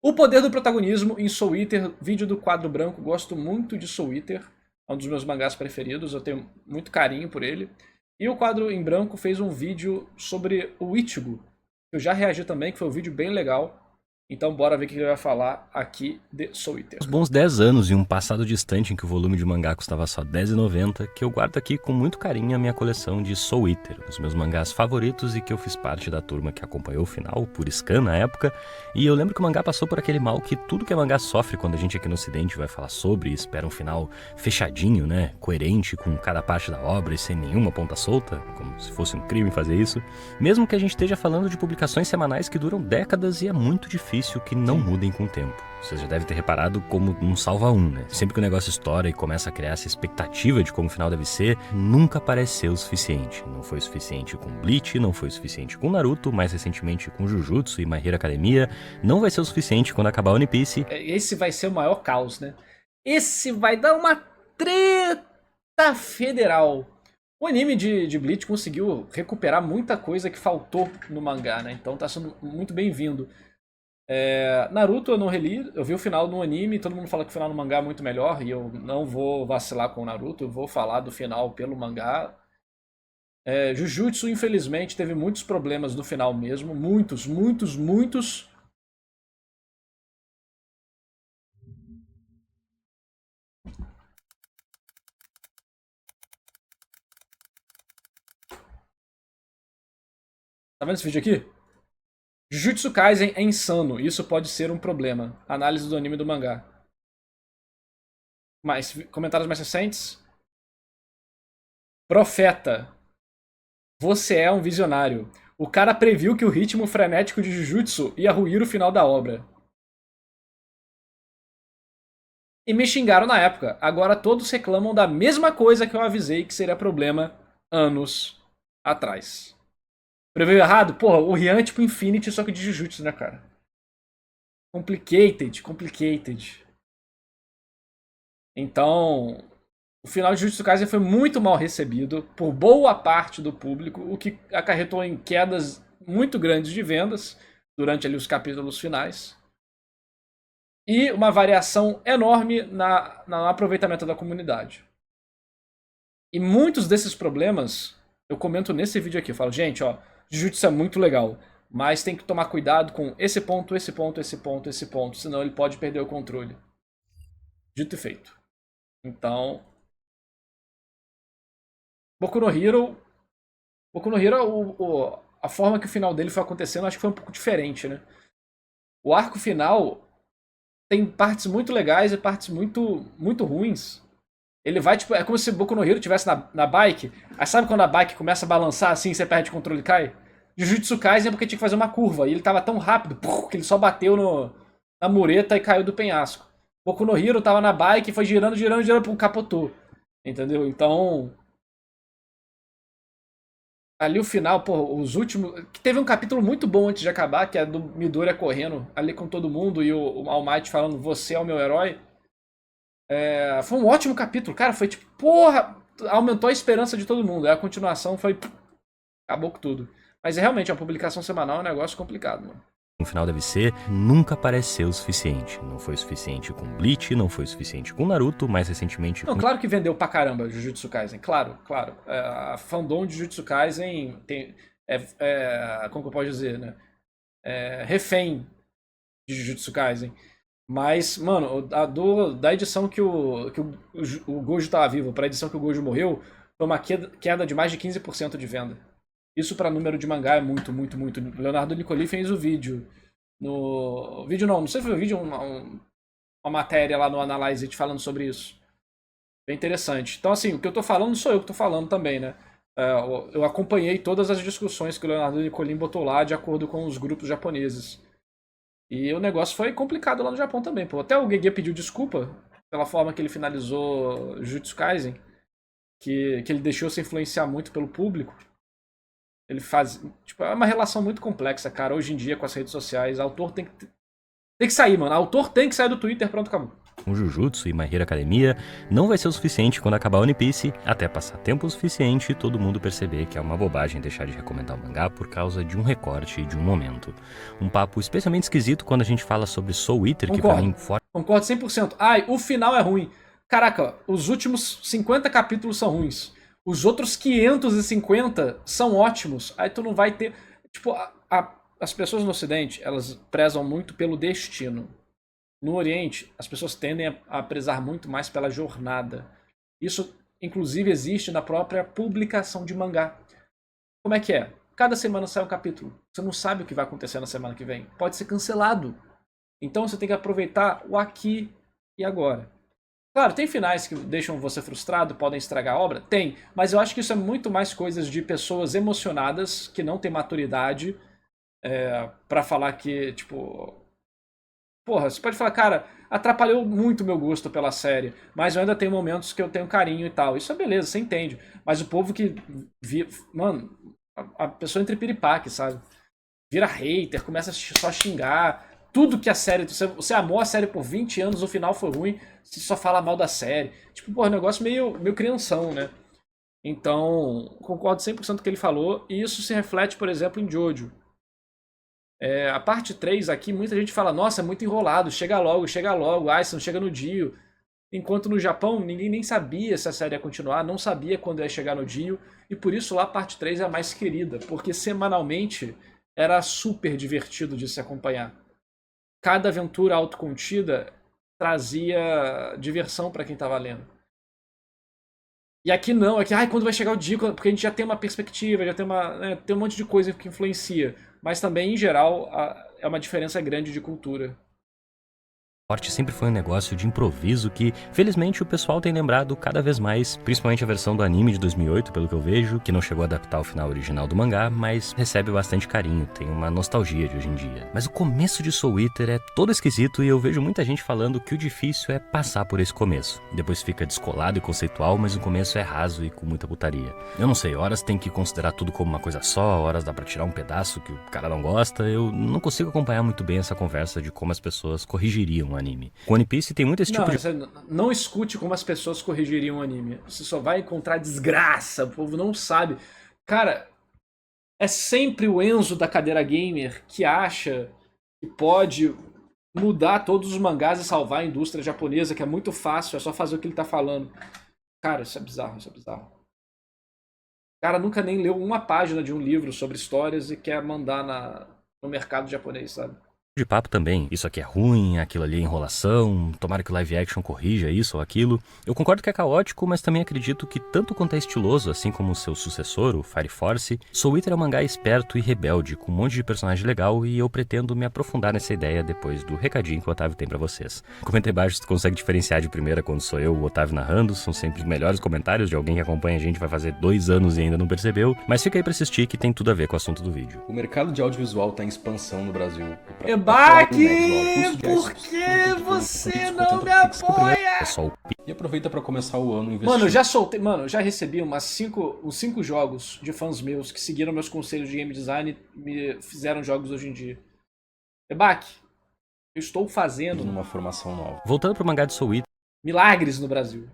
O Poder do Protagonismo em Soul Eater, vídeo do quadro branco. Gosto muito de Soul Eater, é um dos meus mangás preferidos, eu tenho muito carinho por ele. E o quadro em branco fez um vídeo sobre o Ichigo, que eu já reagi também, que foi um vídeo bem legal. Então bora ver o que ele vai falar aqui de Soul Eater. Uns bons 10 anos e um passado distante em que o volume de mangá custava só R$10,90, que eu guardo aqui com muito carinho a minha coleção de Soul Eater, os meus mangás favoritos e que eu fiz parte da turma que acompanhou o final, por scan na época, e eu lembro que o mangá passou por aquele mal que tudo que é mangá sofre quando a gente aqui no ocidente vai falar sobre e espera um final fechadinho, né, coerente com cada parte da obra e sem nenhuma ponta solta, como se fosse um crime fazer isso, mesmo que a gente esteja falando de publicações semanais que duram décadas e é muito difícil que não mudem com o tempo. Você já deve ter reparado como um salva-um, né? Sempre que o negócio estoura e começa a criar essa expectativa de como o final deve ser, nunca parece ser o suficiente. Não foi o suficiente com Bleach, não foi o suficiente com Naruto, mais recentemente com Jujutsu e My Hero Academia, não vai ser o suficiente quando acabar One Piece. Esse vai ser o maior caos, né? Esse vai dar uma treta federal. O anime de Bleach conseguiu recuperar muita coisa que faltou no mangá, né? Então tá sendo muito bem-vindo. Naruto eu não reli, eu vi o final no anime, todo mundo fala que o final no mangá é muito melhor, e eu não vou vacilar com o Naruto, eu vou falar do final pelo mangá. Jujutsu, infelizmente, teve muitos problemas no final mesmo, muitos, muitos, muitos. Tá vendo esse vídeo aqui? Jujutsu Kaisen é insano, isso pode ser um problema. Análise do anime e do mangá. Comentários mais recentes. Profeta. Você é um visionário. O cara previu que o ritmo frenético de Jujutsu ia ruir o final da obra. E me xingaram na época. Agora todos reclamam da mesma coisa que eu avisei que seria problema anos atrás. Previu errado? Porra, o Rian é tipo Infinity, só que de Jujutsu, né, cara? Complicated, complicated. Então, o final de Jujutsu Kaisen foi muito mal recebido por boa parte do público, o que acarretou em quedas muito grandes de vendas durante ali os capítulos finais. E uma variação enorme no aproveitamento da comunidade. E muitos desses problemas eu comento nesse vídeo aqui. Eu falo, gente, ó, Jujutsu é muito legal, mas tem que tomar cuidado com esse ponto, esse ponto, esse ponto, esse ponto, senão ele pode perder o controle. Dito e feito. Então, Boku no Hero. Boku no Hero, a forma que o final dele foi acontecendo, acho que foi um pouco diferente, né? O arco final tem partes muito legais e partes muito, muito ruins. Ele vai, tipo, é como se Boku no Hero estivesse na bike. Aí sabe quando a bike começa a balançar assim, você perde o controle e cai? Jujutsu Kaisen é porque tinha que fazer uma curva. E ele tava tão rápido que ele só bateu na mureta e caiu do penhasco. Boku no Hero tava na bike e foi girando, girando, girando, capotou. Entendeu? Então, ali o final, pô, os últimos. Que teve um capítulo muito bom antes de acabar, que é do Midoriya correndo ali com todo mundo e o All Might falando: Você é o meu herói. Foi um ótimo capítulo, cara. Foi tipo, porra, aumentou a esperança de todo mundo. Aí a continuação foi. Acabou com tudo. Mas realmente, a publicação semanal é um negócio complicado, mano. O final deve ser, nunca parece ser o suficiente. Não foi o suficiente com Bleach, não foi o suficiente com Naruto, mais recentemente Não, com... claro que vendeu pra caramba Jujutsu Kaisen. Claro, claro. A fandom de Jujutsu Kaisen tem. Como que eu posso dizer, né? Refém de Jujutsu Kaisen. Mas, mano, da edição que o Gojo tava vivo pra edição que o Gojo morreu, foi uma queda de mais de 15% de venda. Isso pra número de mangá é muito, muito, muito. Leonardo Nicoli fez o vídeo. No. Vídeo não sei se foi o vídeo, uma matéria lá no Analyze It falando sobre isso. Bem interessante. Então, assim, o que eu tô falando sou eu que tô falando também, né? Eu acompanhei todas as discussões que o Leonardo Nicolin botou lá de acordo com os grupos japoneses. E o negócio foi complicado lá no Japão também, pô. Até o Gege pediu desculpa pela forma que ele finalizou Jujutsu Kaisen, que ele deixou se influenciar muito pelo público. Ele faz. Tipo, é uma relação muito complexa, cara. Hoje em dia, com as redes sociais, autor tem que sair, mano. Autor tem que sair do Twitter, pronto, acabou. com Jujutsu e My Hero Academia, não vai ser o suficiente quando acabar One Piece, até passar tempo o suficiente e todo mundo perceber que é uma bobagem deixar de recomendar o mangá por causa de um recorte e de um momento. Um papo especialmente esquisito quando a gente fala sobre Soul Eater, que pra mim... Concordo 100%. Ai, o final é ruim. Caraca, os últimos 50 capítulos são ruins. Os outros 550 são ótimos. Aí tu não vai ter... Tipo, as pessoas no Ocidente, elas prezam muito pelo destino. No Oriente, as pessoas tendem a prezar muito mais pela jornada. Isso, inclusive, existe na própria publicação de mangá. Como é que é? Cada semana sai um capítulo. Você não sabe o que vai acontecer na semana que vem. Pode ser cancelado. Então você tem que aproveitar o aqui e agora. Claro, tem finais que deixam você frustrado, podem estragar a obra? Tem. Mas eu acho que isso é muito mais coisas de pessoas emocionadas que não têm maturidade pra falar que, tipo... Porra, você pode falar, cara, atrapalhou muito o meu gosto pela série, mas eu ainda tenho momentos que eu tenho carinho e tal. Isso é beleza, você entende. Mas o povo que... Mano, a pessoa entra em piripaque, sabe? Vira hater, começa só a xingar. Tudo que a série... Você amou a série por 20 anos, o final foi ruim, você só fala mal da série. Tipo, porra, negócio meio crianção, né? Então, concordo 100% com o que ele falou, e isso se reflete, por exemplo, em Jojo. A parte 3 aqui, muita gente fala, nossa, é muito enrolado, chega logo, ai, você não chega no Dio. Enquanto no Japão, ninguém nem sabia se a série ia continuar, não sabia quando ia chegar no Dio, e por isso lá a parte 3 é a mais querida, porque semanalmente era super divertido de se acompanhar. Cada aventura autocontida trazia diversão pra quem tava lendo. E aqui não, aqui, quando vai chegar o dia, porque a gente já tem uma perspectiva, já tem tem um monte de coisa que influencia. Mas também, em geral, é uma diferença grande de cultura. Esporte sempre foi um negócio de improviso que, felizmente, o pessoal tem lembrado cada vez mais, principalmente a versão do anime de 2008, pelo que eu vejo, que não chegou a adaptar o final original do mangá, mas recebe bastante carinho, tem uma nostalgia de hoje em dia. Mas o começo de Soul Eater é todo esquisito e eu vejo muita gente falando que o difícil é passar por esse começo. Depois fica descolado e conceitual, mas o começo é raso e com muita putaria. Eu não sei, horas tem que considerar tudo como uma coisa só, horas dá pra tirar um pedaço que o cara não gosta, eu não consigo acompanhar muito bem essa conversa de como as pessoas corrigiriam anime. O One Piece tem muito esse tipo de... Não escute como as pessoas corrigiriam o anime. Você só vai encontrar desgraça, o povo não sabe. Cara, é sempre o Enzo da cadeira gamer que acha que pode mudar todos os mangás e salvar a indústria japonesa, que é muito fácil, é só fazer o que ele tá falando. Cara, isso é bizarro, isso é bizarro. O cara nunca nem leu uma página de um livro sobre histórias e quer mandar no mercado japonês, sabe? De papo também, isso aqui é ruim, aquilo ali é enrolação, tomara que o live action corrija isso ou aquilo. Eu concordo que é caótico, mas também acredito que tanto quanto é estiloso, assim como o seu sucessor, o Fire Force, Soul Eater é um mangá esperto e rebelde, com um monte de personagem legal e eu pretendo me aprofundar nessa ideia depois do recadinho que o Otávio tem pra vocês. Comenta aí embaixo se tu consegue diferenciar de primeira quando sou eu, o Otávio narrando, são sempre os melhores comentários de alguém que acompanha a gente, vai fazer 2 anos e ainda não percebeu, mas fica aí pra assistir que tem tudo a ver com o assunto do vídeo. O mercado de audiovisual tá em expansão no Brasil. Baki, por que você não me apoia? E aproveita pra começar o ano investindo. Mano, eu já recebi uns 5 jogos de fãs meus que seguiram meus conselhos de game design e me fizeram jogos hoje em dia. Baki, eu estou fazendo numa formação nova. Voltando pro mangá de Soul Eater, milagres no Brasil.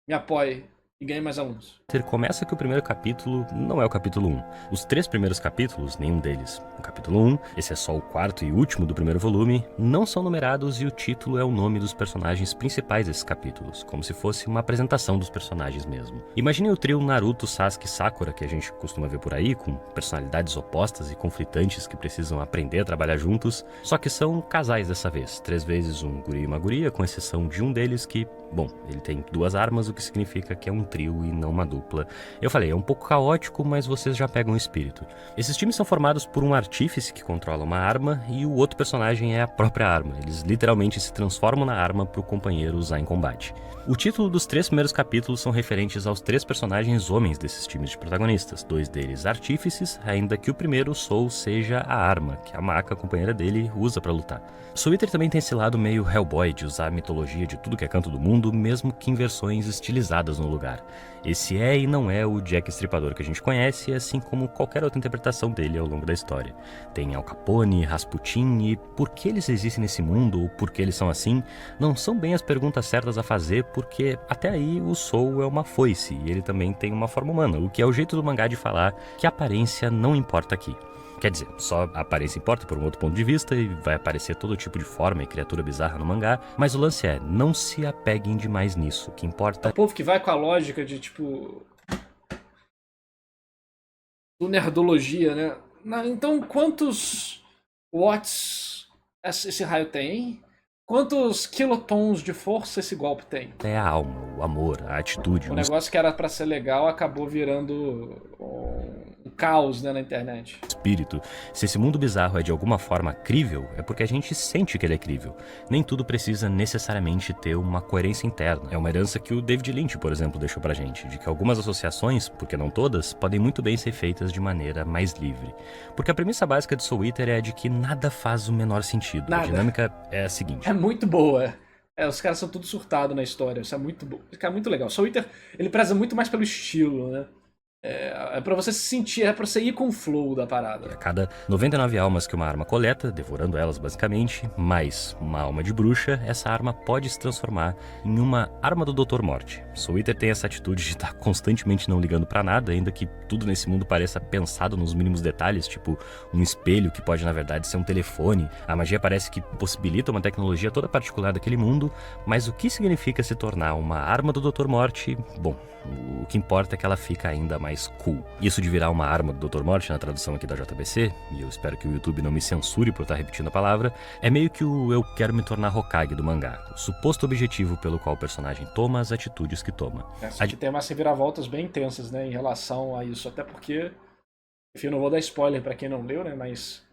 Me apoie e ganhe mais alunos. Começa que o primeiro capítulo não é o capítulo 1. Os 3 primeiros capítulos, nenhum deles. O capítulo 1, esse é só o 4º e último do primeiro volume, não são numerados e o título é o nome dos personagens principais desses capítulos, como se fosse uma apresentação dos personagens mesmo. Imagine o trio Naruto, Sasuke e Sakura que a gente costuma ver por aí, com personalidades opostas e conflitantes que precisam aprender a trabalhar juntos, só que são casais dessa vez, 3 vezes um guri e uma guria, com exceção de um deles que, bom, ele tem 2 armas, o que significa que é um trio e não uma dupla. Eu falei, é um pouco caótico, mas vocês já pegam o espírito. Esses times são formados por um artífice que controla uma arma e o outro personagem é a própria arma. Eles literalmente se transformam na arma para o companheiro usar em combate. O título dos 3 primeiros capítulos são referentes aos 3 personagens homens desses times de protagonistas, 2 deles artífices, ainda que o primeiro, Soul, seja a arma, que a Maka, companheira dele, usa para lutar. Soul Eater também tem esse lado meio Hellboy, de usar a mitologia de tudo que é canto do mundo, mesmo que em versões estilizadas no lugar. lugar. Esse é e não é o Jack Estripador que a gente conhece, assim como qualquer outra interpretação dele ao longo da história. Tem Al Capone, Rasputin, e por que eles existem nesse mundo, ou por que eles são assim, não são bem as perguntas certas a fazer, porque até aí o Soul é uma foice, e ele também tem uma forma humana, o que é o jeito do mangá de falar que a aparência não importa aqui. Quer dizer, só a aparência importa por um outro ponto de vista e vai aparecer todo tipo de forma e criatura bizarra no mangá, mas o lance é, não se apeguem demais nisso, o que importa... O povo que vai com a lógica de, tipo... do nerdologia, né? Então, quantos watts esse raio tem? Quantos quilotons de força esse golpe tem? É a alma, o amor, a atitude... O negócio que era pra ser legal acabou virando um caos, né, na internet. Espírito. Se esse mundo bizarro é de alguma forma crível, é porque a gente sente que ele é crível. Nem tudo precisa necessariamente ter uma coerência interna. É uma herança que o David Lynch, por exemplo, deixou pra gente, de que algumas associações, porque não todas, podem muito bem ser feitas de maneira mais livre. Porque a premissa básica de Soul Eater é a de que nada faz o menor sentido. Nada. A dinâmica é a seguinte. É muito boa. Os caras são tudo surtados na história. Isso é muito bom. Isso é muito legal. Soul Eater, ele preza muito mais pelo estilo, né? É pra você se sentir, é pra você ir com o flow da parada. A cada 99 almas que uma arma coleta, devorando elas basicamente, mais uma alma de bruxa, essa arma pode se transformar em uma arma do Dr. Morte. Soul Eater tem essa atitude de estar constantemente não ligando pra nada, ainda que tudo nesse mundo pareça pensado nos mínimos detalhes, tipo um espelho que pode na verdade ser um telefone. A magia parece que possibilita uma tecnologia toda particular daquele mundo, mas o que significa se tornar uma arma do Dr. Morte? Bom, o que importa é que ela fica ainda mais cool. Isso de virar uma arma do Dr. Morte, na tradução aqui da JBC, e eu espero que o YouTube não me censure por estar repetindo a palavra, é meio que o eu quero me tornar Hokage do mangá, o suposto objetivo pelo qual o personagem toma as atitudes que toma. Aqui tem umas reviravoltas bem intensas, né, em relação a isso, até porque, enfim, eu não vou dar spoiler pra quem não leu, né, mas...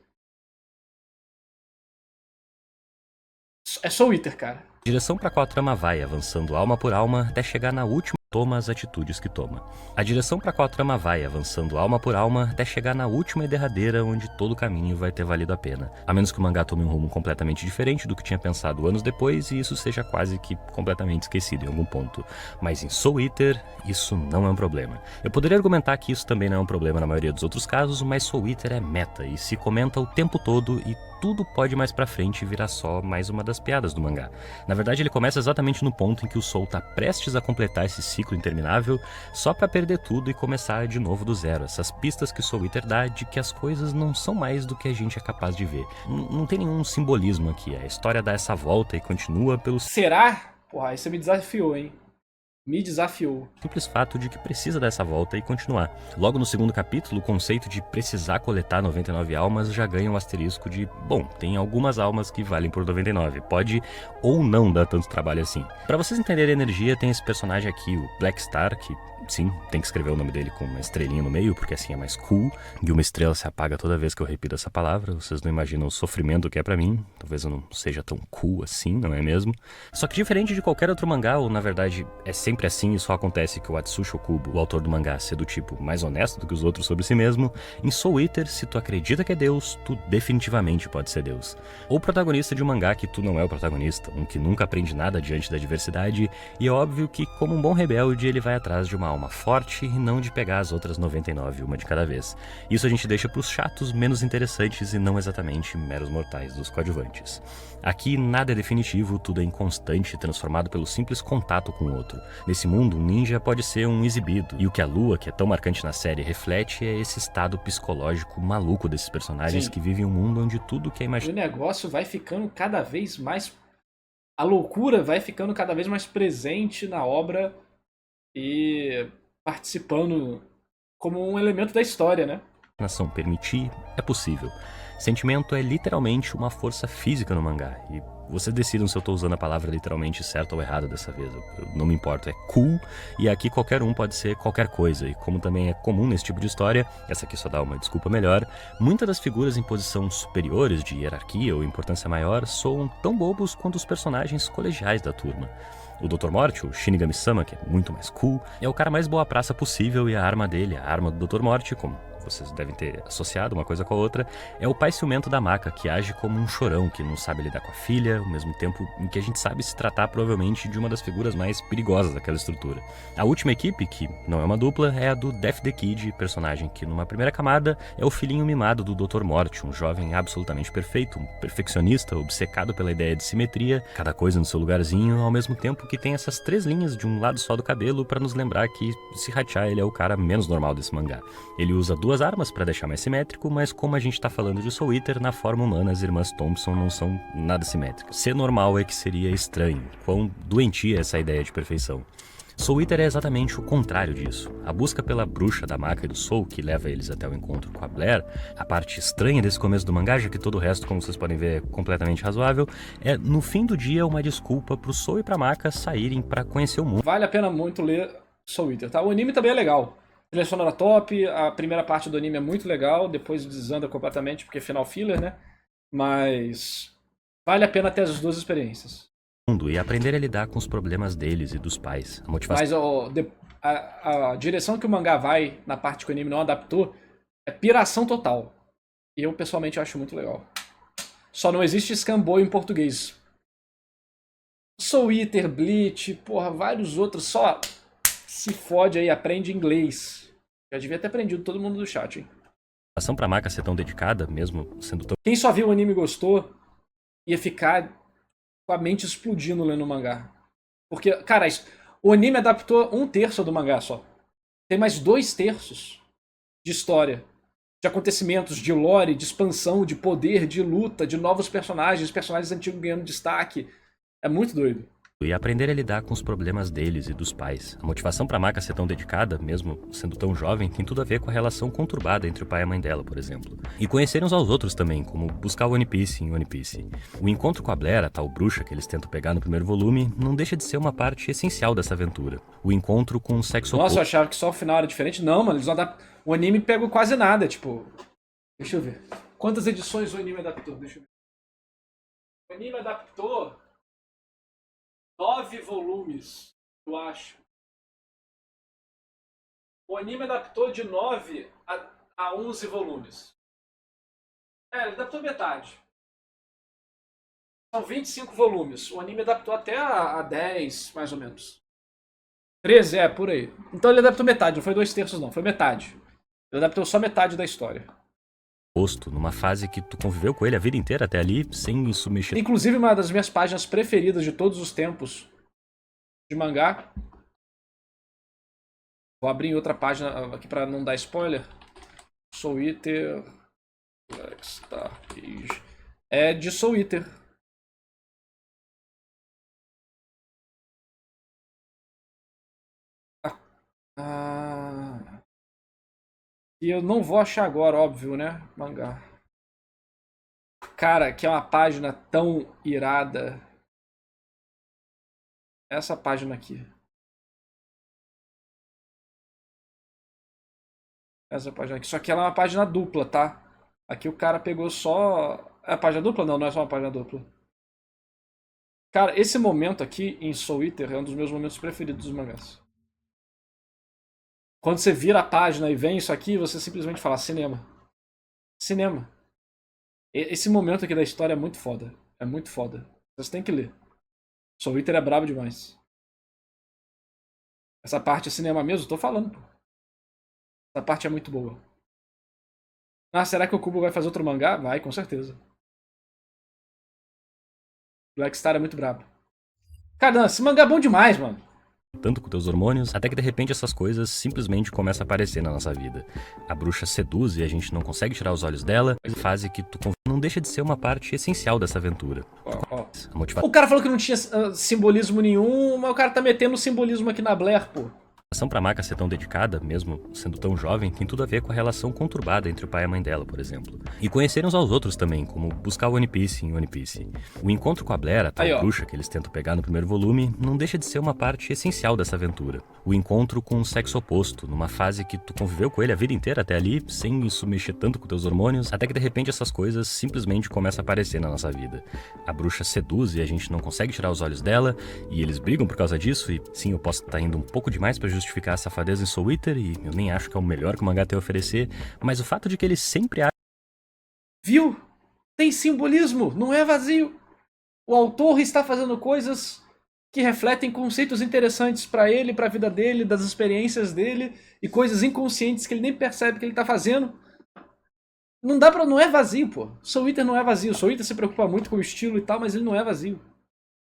é Soul Eater, cara. Direção para qual a trama vai, avançando alma por alma, até chegar na última toma as atitudes que toma. A direção para qual a trama vai, avançando alma por alma, até chegar na última e derradeira, onde todo o caminho vai ter valido a pena. A menos que o mangá tome um rumo completamente diferente do que tinha pensado anos depois, e isso seja quase que completamente esquecido em algum ponto. Mas em Soul Eater, isso não é um problema. Eu poderia argumentar que isso também não é um problema na maioria dos outros casos, mas Soul Eater é meta, e se comenta o tempo todo, e tudo pode mais pra frente virar só mais uma das piadas do mangá. Na verdade, ele começa exatamente no ponto em que o Soul tá prestes a completar esse ciclo interminável, só pra perder tudo e começar de novo do zero. Essas pistas que o Soul Eater dá de que as coisas não são mais do que a gente é capaz de ver. Não tem nenhum simbolismo aqui, a história dá essa volta e continua pelo Será? Porra, aí você me desafiou, hein? Me desafiou. simples fato de que precisa dessa volta e continuar. Logo no segundo capítulo, o conceito de precisar coletar 99 almas já ganha um asterisco de, bom, tem algumas almas que valem por 99, pode ou não dar tanto trabalho assim. Pra vocês entenderem a energia, tem esse personagem aqui, o Black Star, que sim, tem que escrever o nome dele com uma estrelinha no meio, porque assim é mais cool, e uma estrela se apaga toda vez que eu repito essa palavra, vocês não imaginam o sofrimento que é pra mim, talvez eu não seja tão cool assim, não é mesmo? Só que diferente de qualquer outro mangá, ou na verdade é sempre assim e só acontece que o Atsushi Okubo, o autor do mangá, ser do tipo mais honesto do que os outros sobre si mesmo, em Soul Eater, se tu acredita que é Deus, tu definitivamente pode ser Deus. Ou protagonista de um mangá que tu não é o protagonista, um que nunca aprende nada diante da diversidade, e é óbvio que, como um bom rebelde, ele vai atrás de uma alma forte e não de pegar as outras 99, uma de cada vez. Isso a gente deixa pros chatos menos interessantes e não exatamente meros mortais dos coadjuvantes. Aqui nada é definitivo, tudo é inconstante, transformado pelo simples contato com o outro. Nesse mundo, um ninja pode ser um exibido, e o que a Lua, que é tão marcante na série, reflete é esse estado psicológico maluco desses personagens. Sim. Que vivem um mundo onde tudo que é imaginado. O negócio vai ficando cada vez mais... a loucura vai ficando cada vez mais presente na obra e participando como um elemento da história, né? Nação permitir é possível. Sentimento é literalmente uma força física no mangá, e vocês decidam se eu tô usando a palavra literalmente certa ou errada dessa vez, eu não me importo, é cool, e aqui qualquer um pode ser qualquer coisa, e como também é comum nesse tipo de história, essa aqui só dá uma desculpa melhor, muitas das figuras em posição superiores de hierarquia ou importância maior soam tão bobos quanto os personagens colegiais da turma. O Dr. Morte, o Shinigami-sama, que é muito mais cool, é o cara mais boa praça possível, e a arma dele, a arma do Dr. Morte, como vocês devem ter associado uma coisa com a outra, é o pai ciumento da Maka, que age como um chorão, que não sabe lidar com a filha, ao mesmo tempo em que a gente sabe se tratar provavelmente de uma das figuras mais perigosas daquela estrutura. A última equipe, que não é uma dupla, é a do Death the Kid, personagem que numa primeira camada é o filhinho mimado do Dr. Morte, um jovem absolutamente perfeito, um perfeccionista, obcecado pela ideia de simetria, cada coisa no seu lugarzinho, ao mesmo tempo que tem essas 3 linhas de um lado só do cabelo para nos lembrar que, se ratear, ele é o cara menos normal desse mangá. Ele usa 2 armas para deixar mais simétrico, mas como a gente tá falando de Soul Eater, na forma humana as irmãs Thompson não são nada simétricas. Ser normal é que seria estranho, quão doentia é essa ideia de perfeição. Soul Eater é exatamente o contrário disso. A busca pela bruxa da Maka e do Soul, que leva eles até o encontro com a Blair, a parte estranha desse começo do mangá, já que todo o resto, como vocês podem ver, é completamente razoável, é, no fim do dia, uma desculpa pro Soul e pra Maka saírem pra conhecer o mundo. Vale a pena muito ler Soul Eater, tá? O anime também é legal. A trilha sonora top, a primeira parte do anime é muito legal, depois desanda completamente, porque é final filler, né? Mas vale a pena ter as 2 experiências. E aprender a lidar com os problemas deles e dos pais. A motivação... Mas a direção que o mangá vai, na parte que o anime não adaptou, é piração total. E eu, pessoalmente, acho muito legal. Só não existe Scamboy em português. Soul Eater, Bleach, porra, vários outros. Só se fode aí, aprende inglês. Já devia ter aprendido todo mundo do chat, hein? A ação pra Maka ser tão dedicada, mesmo sendo tão... Quem só viu o anime e gostou, ia ficar com a mente explodindo lendo o mangá. Porque, cara, o anime adaptou 1/3 do mangá só. Tem mais 2/3 de história. De acontecimentos, de lore, de expansão, de poder, de luta, de novos personagens antigos ganhando destaque. É muito doido. E aprender a lidar com os problemas deles e dos pais. A motivação pra Maka ser tão dedicada, mesmo sendo tão jovem, tem tudo a ver com a relação conturbada entre o pai e a mãe dela, por exemplo. E conhecerem uns aos outros também, como buscar o One Piece em One Piece. O encontro com a Blair, a tal bruxa que eles tentam pegar no primeiro volume, não deixa de ser uma parte essencial dessa aventura. O encontro com o sexo Nossa, oposto. eu achava que só o final era diferente. Não, mano, eles não adaptam. O anime pegou quase nada, tipo... Deixa eu ver. Quantas edições o anime adaptou? Deixa eu ver. O anime adaptou 9 volumes, eu acho. O anime adaptou de 9 a 11 volumes. É, ele adaptou metade. São 25 volumes. O anime adaptou até a 10, mais ou menos. 13, por aí. Então ele adaptou metade, não foi 2/3 não, foi metade. Ele adaptou só metade da história. Oposto, numa fase que tu conviveu com ele a vida inteira até ali, sem isso mexer. Inclusive, uma das minhas páginas preferidas de todos os tempos de mangá. Vou abrir em outra página aqui pra não dar spoiler. Soul Eater. É de Soul Eater. E eu não vou achar agora, óbvio, né? Mangá. Cara, que é uma página tão irada. Essa página aqui. Essa página aqui. Só que ela é uma página dupla, tá? Aqui o cara pegou só... É a página dupla? Não, não é só uma página dupla. Cara, esse momento aqui em Soul Eater é um dos meus momentos preferidos dos mangás. Quando você vira a página e vem isso aqui, você simplesmente fala cinema. Cinema. Esse momento aqui da história é muito foda. É muito foda. Você tem que ler. Soul Eater é brabo demais. Essa parte é cinema mesmo? Tô falando, pô. Essa parte é muito boa. Ah, será que o Kubo vai fazer outro mangá? Vai, com certeza. Black Star é muito brabo. Cara, esse mangá é bom demais, mano. Tanto com teus hormônios, até que de repente essas coisas simplesmente começam a aparecer na nossa vida. A bruxa seduz e a gente não consegue tirar os olhos dela, fase que tu não deixa de ser uma parte essencial dessa aventura. A motivação O cara falou que não tinha simbolismo nenhum, mas o cara tá metendo simbolismo aqui na Blair, pô. pra Maka ser tão dedicada, mesmo sendo tão jovem, tem tudo a ver com a relação conturbada entre o pai e a mãe dela, por exemplo. E conhecerem uns aos outros também, como buscar o One Piece em One Piece. O encontro com a Blair, a tal bruxa que eles tentam pegar no primeiro volume, não deixa de ser uma parte essencial dessa aventura. O encontro com o sexo oposto, numa fase que tu conviveu com ele a vida inteira até ali, sem isso mexer tanto com teus hormônios, até que de repente essas coisas simplesmente começam a aparecer na nossa vida. A bruxa seduz e a gente não consegue tirar os olhos dela, e eles brigam por causa disso, e sim, eu posso estar indo um pouco demais pra justificar justificar a safadeza em Soul Eater, e eu nem acho que é o melhor que o mangá tem a oferecer, mas o fato de que ele sempre Viu? Tem simbolismo, não é vazio. O autor está fazendo coisas que refletem conceitos interessantes pra ele, pra vida dele, das experiências dele, e coisas inconscientes que ele nem percebe que ele tá fazendo. Não dá pra. Não é vazio, pô. Soul Eater não é vazio. Soul Eater se preocupa muito com o estilo e tal, mas ele não é vazio.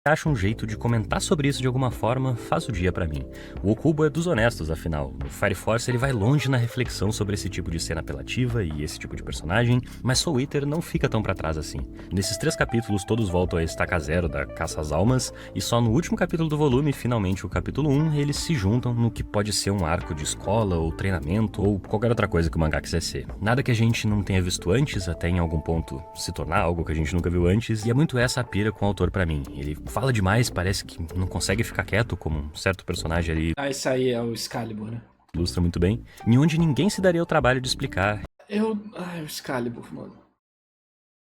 acha um jeito de comentar sobre isso de alguma forma, faz o dia pra mim. O Okubo é dos honestos, afinal. No Fire Force ele vai longe na reflexão sobre esse tipo de cena apelativa e esse tipo de personagem, mas Soul Eater não fica tão pra trás assim. Nesses 3 capítulos todos voltam a estaca zero da caça às almas, e só no último capítulo do volume, finalmente o capítulo 1, eles se juntam no que pode ser um arco de escola ou treinamento ou qualquer outra coisa que o mangá quiser ser. Nada que a gente não tenha visto antes, até em algum ponto se tornar algo que a gente nunca viu antes, e é muito essa a pira com o autor pra mim. Ele fala demais, parece que não consegue ficar quieto, como um certo personagem ali. Ah, esse aí é o Excalibur, né? Ilustra muito bem. Em onde ninguém se daria o trabalho de explicar. Ai, o Excalibur, mano.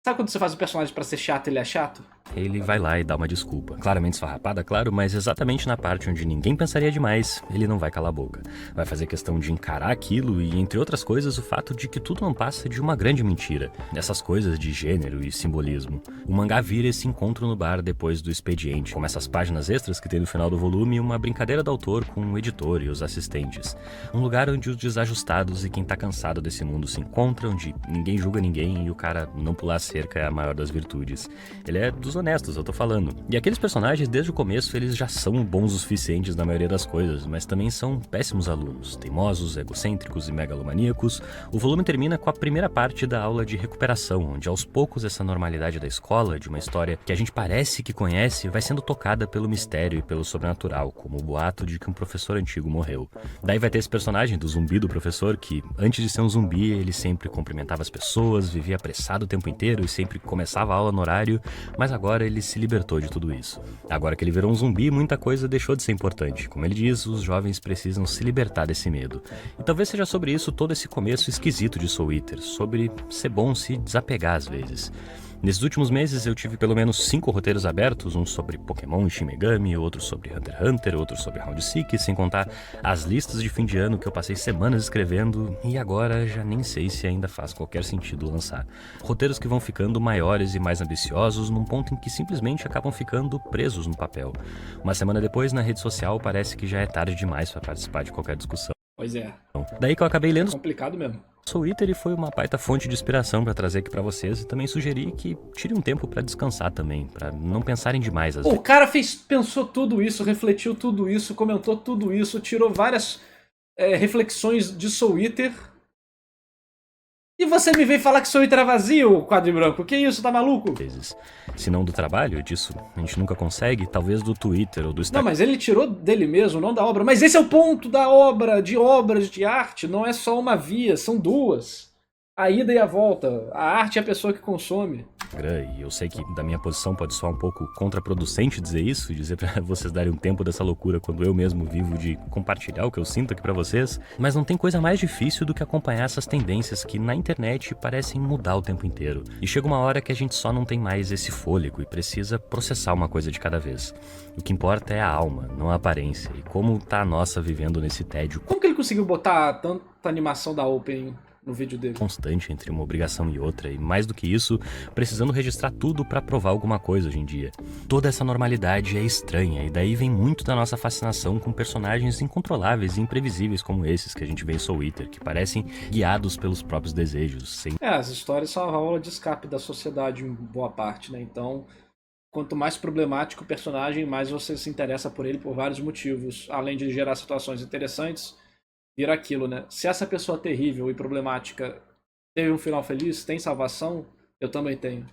Sabe quando você faz um personagem pra ser chato e ele é chato? Ele vai lá e dá uma desculpa. Claramente esfarrapada, claro, mas exatamente na parte onde ninguém pensaria demais, ele não vai calar a boca. Vai fazer questão de encarar aquilo e, entre outras coisas, o fato de que tudo não passa de uma grande mentira. Essas coisas de gênero e simbolismo. O mangá vira esse encontro no bar depois do expediente, como essas páginas extras que tem no final do volume, uma brincadeira do autor com o editor e os assistentes. Um lugar onde os desajustados e quem tá cansado desse mundo se encontram, onde ninguém julga ninguém e o cara não pular a cerca é a maior das virtudes. Ele é dos honestos, eu tô falando. E aqueles personagens, desde o começo, eles já são bons o suficientes na maioria das coisas, mas também são péssimos alunos, teimosos, egocêntricos e megalomaníacos. O volume termina com a primeira parte da aula de recuperação, onde aos poucos essa normalidade da escola, de uma história que a gente parece que conhece, vai sendo tocada pelo mistério e pelo sobrenatural, como o boato de que um professor antigo morreu. Daí vai ter esse personagem do zumbi do professor, que antes de ser um zumbi, ele sempre cumprimentava as pessoas, vivia apressado o tempo inteiro e sempre começava a aula no horário, mas agora ele se libertou de tudo isso. Agora que ele virou um zumbi, muita coisa deixou de ser importante. Como ele diz, os jovens precisam se libertar desse medo. E talvez seja sobre isso todo esse começo esquisito de Soul Eater, sobre ser bom se desapegar às vezes. Nesses últimos meses eu tive pelo menos 5 roteiros abertos, um sobre Pokémon e Shin Megami, outro sobre Hunter x Hunter, outro sobre Round 6, sem contar as listas de fim de ano que eu passei semanas escrevendo e agora já nem sei se ainda faz qualquer sentido lançar. Roteiros que vão ficando maiores e mais ambiciosos num ponto em que simplesmente acabam ficando presos no papel. Uma semana depois, na rede social, parece que já é tarde demais para participar de qualquer discussão. Pois é. Daí que eu acabei lendo Complicado mesmo. Soul Eater e foi uma baita fonte de inspiração pra trazer aqui pra vocês e também sugerir que tire um tempo pra descansar também, pra não pensarem demais às vezes. O cara pensou tudo isso, refletiu tudo isso, comentou tudo isso, tirou várias reflexões de Soul Eater. E você me veio falar que Soul Eater é vazio, quadro branco? Que isso, tá maluco? Se não do trabalho, disso a gente nunca consegue, talvez do Twitter ou do Instagram. Não, mas ele tirou dele mesmo, não da obra. Mas esse é o ponto da obra, de obras de arte. Não é só uma via, são duas. A ida e a volta. A arte é a pessoa que consome. E eu sei que da minha posição pode soar um pouco contraproducente dizer isso, dizer pra vocês darem um tempo dessa loucura quando eu mesmo vivo de compartilhar o que eu sinto aqui pra vocês, mas não tem coisa mais difícil do que acompanhar essas tendências que na internet parecem mudar o tempo inteiro. E chega uma hora que a gente só não tem mais esse fôlego e precisa processar uma coisa de cada vez. O que importa é a alma, não a aparência, e como tá a nossa vivendo nesse tédio. Como que ele conseguiu botar tanta animação da Open no vídeo dele? Constante entre uma obrigação e outra, e mais do que isso, precisando registrar tudo pra provar alguma coisa hoje em dia. Toda essa normalidade é estranha, e daí vem muito da nossa fascinação com personagens incontroláveis e imprevisíveis como esses que a gente vê em Soul Eater, que parecem guiados pelos próprios desejos, sem... As histórias são a válvula de escape da sociedade em boa parte, né? Então, quanto mais problemático o personagem, mais você se interessa por ele por vários motivos, além de gerar situações interessantes. Vira aquilo, né? Se essa pessoa terrível e problemática teve um final feliz, tem salvação, eu também tenho.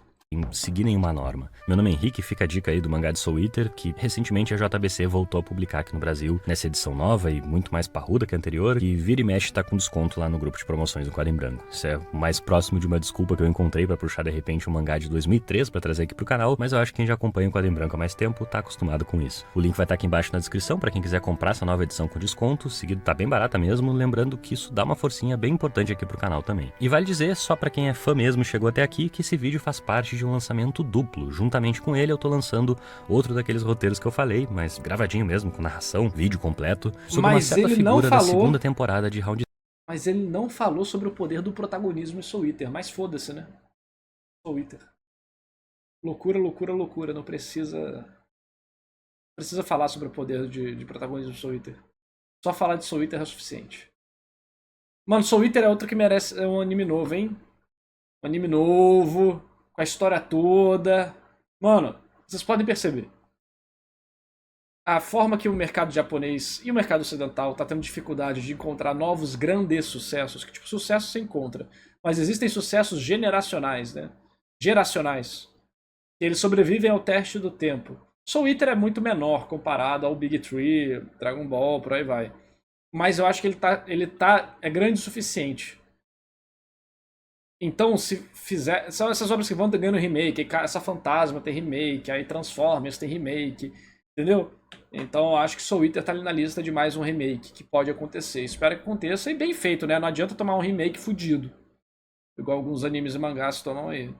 Seguir nenhuma norma. Meu nome é Henrique, fica a dica aí do mangá de Soul Eater, que recentemente a JBC voltou a publicar aqui no Brasil, nessa edição nova e muito mais parruda que a anterior, e vira e mexe tá com desconto lá no grupo de promoções do Quadro em Branco. Isso é o mais próximo de uma desculpa que eu encontrei pra puxar de repente um mangá de 2003 pra trazer aqui pro canal, mas eu acho que quem já acompanha o Quadro em Branco há mais tempo tá acostumado com isso. O link vai estar aqui embaixo na descrição pra quem quiser comprar essa nova edição com desconto, seguido tá bem barata mesmo, lembrando que isso dá uma forcinha bem importante aqui pro canal também. E vale dizer, só pra quem é fã mesmo e chegou até aqui, que esse vídeo faz parte de de um lançamento duplo. Juntamente com ele eu tô lançando outro daqueles roteiros que eu falei, mas gravadinho mesmo, com narração, vídeo completo, sobre uma certa figura da segunda temporada de Round. Mas ele não falou sobre o poder do protagonismo em Soul Eater, mas foda-se, né? Soul Eater. Loucura, loucura, loucura. Não precisa falar sobre o poder de protagonismo de Soul Eater. Só falar de Soul Eater é o suficiente. Mano, Soul Eater é outro que merece um anime novo, hein? Um anime novo, com a história toda. Mano, vocês podem perceber. A forma que o mercado japonês e o mercado ocidental tá tendo dificuldade de encontrar novos grandes sucessos, que tipo, sucesso se encontra. Mas existem sucessos generacionais, né? Geracionais. Eles sobrevivem ao teste do tempo. Soul Eater é muito menor comparado ao Big Tree, Dragon Ball, por aí vai. Mas eu acho que é grande o suficiente. Então, se fizer... São essas obras que vão ganhando remake. Essa Fantasma tem remake, aí Transformers tem remake, entendeu? Então eu acho que Soul Eater tá ali na lista de mais um remake que pode acontecer. Espero que aconteça e bem feito, né? Não adianta tomar um remake fudido. Igual alguns animes e mangás tomam aí.